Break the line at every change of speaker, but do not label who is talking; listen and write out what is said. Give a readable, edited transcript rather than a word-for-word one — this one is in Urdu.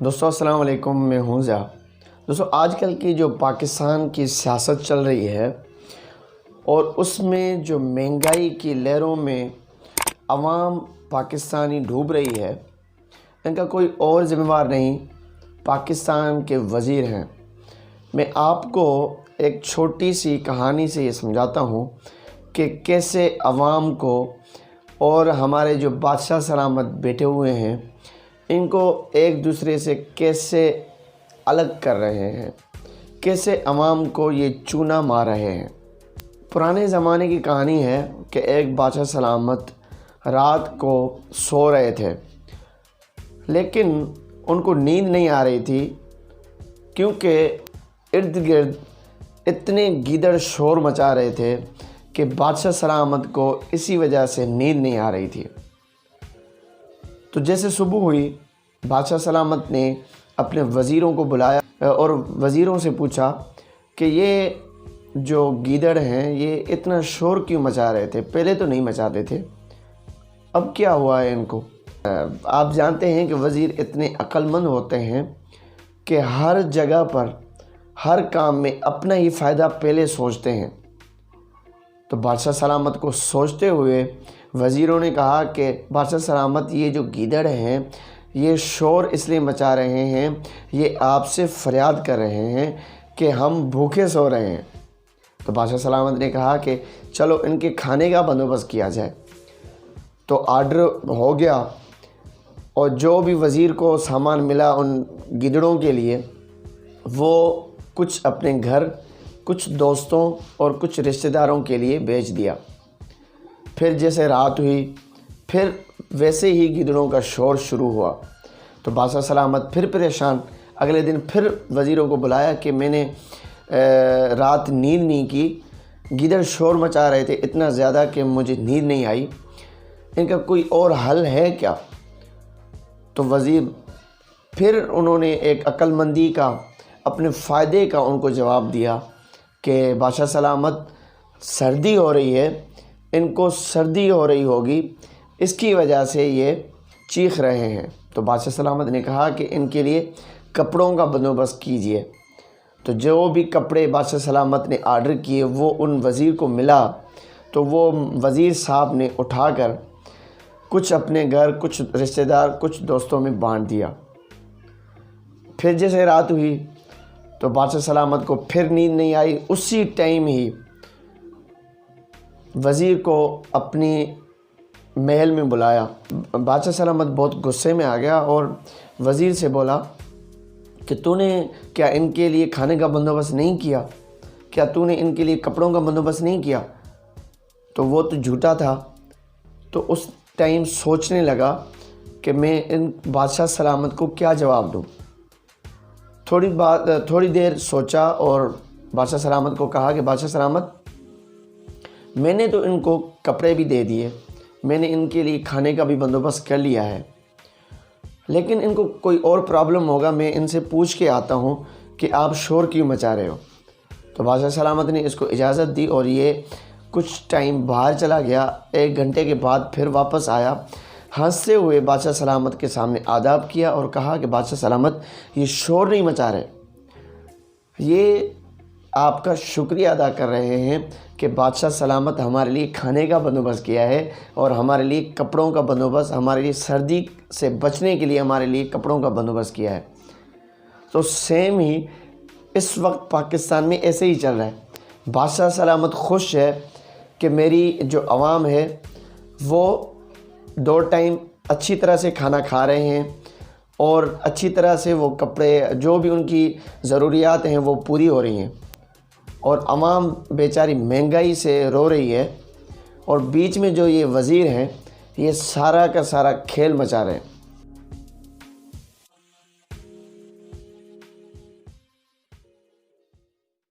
دوستو السلام علیکم، میں ہوں ضیاء۔ دوستو آج کل کی جو پاکستان کی سیاست چل رہی ہے اور اس میں جو مہنگائی کی لہروں میں عوام پاکستانی ڈوب رہی ہے، ان کا کوئی اور ذمہ دار نہیں، پاکستان کے وزیر ہیں۔ میں آپ کو ایک چھوٹی سی کہانی سے یہ سمجھاتا ہوں کہ کیسے عوام کو اور ہمارے جو بادشاہ سلامت بیٹھے ہوئے ہیں ان کو ایک دوسرے سے کیسے الگ کر رہے ہیں، کیسے عوام کو یہ چونا مار رہے ہیں۔ پرانے زمانے کی کہانی ہے کہ ایک بادشاہ سلامت رات کو سو رہے تھے، لیکن ان کو نیند نہیں آ رہی تھی کیونکہ ارد گرد اتنے گیدڑ شور مچا رہے تھے کہ بادشاہ سلامت کو اسی وجہ سے نیند نہیں آ رہی تھی۔ تو جیسے صبح ہوئی، بادشاہ سلامت نے اپنے وزیروں کو بلایا اور وزیروں سے پوچھا کہ یہ جو گیدڑ ہیں یہ اتنا شور کیوں مچا رہے تھے؟ پہلے تو نہیں مچاتے تھے، اب کیا ہوا ہے ان کو؟ آپ جانتے ہیں کہ وزیر اتنے عقل مند ہوتے ہیں کہ ہر جگہ پر ہر کام میں اپنا ہی فائدہ پہلے سوچتے ہیں۔ تو بادشاہ سلامت کو سوچتے ہوئے وزیروں نے کہا کہ بادشاہ سلامت، یہ جو گیدڑ ہیں یہ شور اس لیے مچا رہے ہیں، یہ آپ سے فریاد کر رہے ہیں کہ ہم بھوکے سو رہے ہیں۔ تو بادشاہ سلامت نے کہا کہ چلو ان کے کھانے کا بندوبست کیا جائے۔ تو آرڈر ہو گیا اور جو بھی وزیر کو سامان ملا ان گیدڑوں کے لیے، وہ کچھ اپنے گھر، کچھ دوستوں اور کچھ رشتہ داروں کے لیے بیچ دیا۔ پھر جیسے رات ہوئی، پھر ویسے ہی گیدڑوں کا شور شروع ہوا۔ تو بادشاہ سلامت پھر پریشان، اگلے دن پھر وزیروں کو بلایا کہ میں نے رات نیند نہیں کی، گیدڑ شور مچا رہے تھے اتنا زیادہ کہ مجھے نیند نہیں آئی، ان کا کوئی اور حل ہے کیا؟ تو وزیر پھر انہوں نے ایک عقل مندی کا، اپنے فائدے کا ان کو جواب دیا کہ بادشاہ سلامت، سردی ہو رہی ہے، ان کو سردی ہو رہی ہوگی، اس کی وجہ سے یہ چیخ رہے ہیں۔ تو بادشاہ سلامت نے کہا کہ ان کے لیے کپڑوں کا بندوبست کیجئے۔ تو جو بھی کپڑے بادشاہ سلامت نے آرڈر کیے وہ ان وزیر کو ملا، تو وہ وزیر صاحب نے اٹھا کر کچھ اپنے گھر، کچھ رشتہ دار، کچھ دوستوں میں بانٹ دیا۔ پھر جیسے رات ہوئی تو بادشاہ سلامت کو پھر نیند نہیں آئی، اسی ٹائم ہی وزیر کو اپنی محل میں بلایا۔ بادشاہ سلامت بہت غصے میں آ گیا اور وزیر سے بولا کہ تو نے کیا ان کے لیے کھانے کا بندوبست نہیں کیا؟ کیا تو نے ان کے لیے کپڑوں کا بندوبست نہیں کیا؟ تو وہ تو جھوٹا تھا۔ تو اس ٹائم سوچنے لگا کہ میں ان بادشاہ سلامت کو کیا جواب دوں۔ تھوڑی دیر سوچا اور بادشاہ سلامت کو کہا کہ بادشاہ سلامت، میں نے تو ان کو کپڑے بھی دے دیے، میں نے ان کے لیے کھانے کا بھی بندوبست کر لیا ہے، لیکن ان کو کوئی اور پرابلم ہوگا، میں ان سے پوچھ کے آتا ہوں کہ آپ شور کیوں مچا رہے ہو۔ تو بادشاہ سلامت نے اس کو اجازت دی اور یہ کچھ ٹائم باہر چلا گیا۔ 1 گھنٹے کے بعد پھر واپس آیا، ہنستے ہوئے بادشاہ سلامت کے سامنے آداب کیا اور کہا کہ بادشاہ سلامت، یہ شور نہیں مچا رہے، یہ آپ کا شکریہ ادا کر رہے ہیں کہ بادشاہ سلامت ہمارے لیے کھانے کا بندوبست کیا ہے اور ہمارے لیے کپڑوں کا بندوبست، ہمارے لیے سردی سے بچنے کے لیے ہمارے لیے کپڑوں کا بندوبست کیا ہے۔ تو سیم ہی اس وقت پاکستان میں ایسے ہی چل رہا ہے۔ بادشاہ سلامت خوش ہے کہ میری جو عوام ہے وہ 2 ٹائم اچھی طرح سے کھانا کھا رہے ہیں اور اچھی طرح سے وہ کپڑے، جو بھی ان کی ضروریات ہیں وہ پوری ہو رہی ہیں، اور عوام بیچاری مہنگائی سے رو رہی ہے، اور بیچ میں جو یہ وزیر ہیں یہ سارا کا سارا کھیل مچا رہے ہیں۔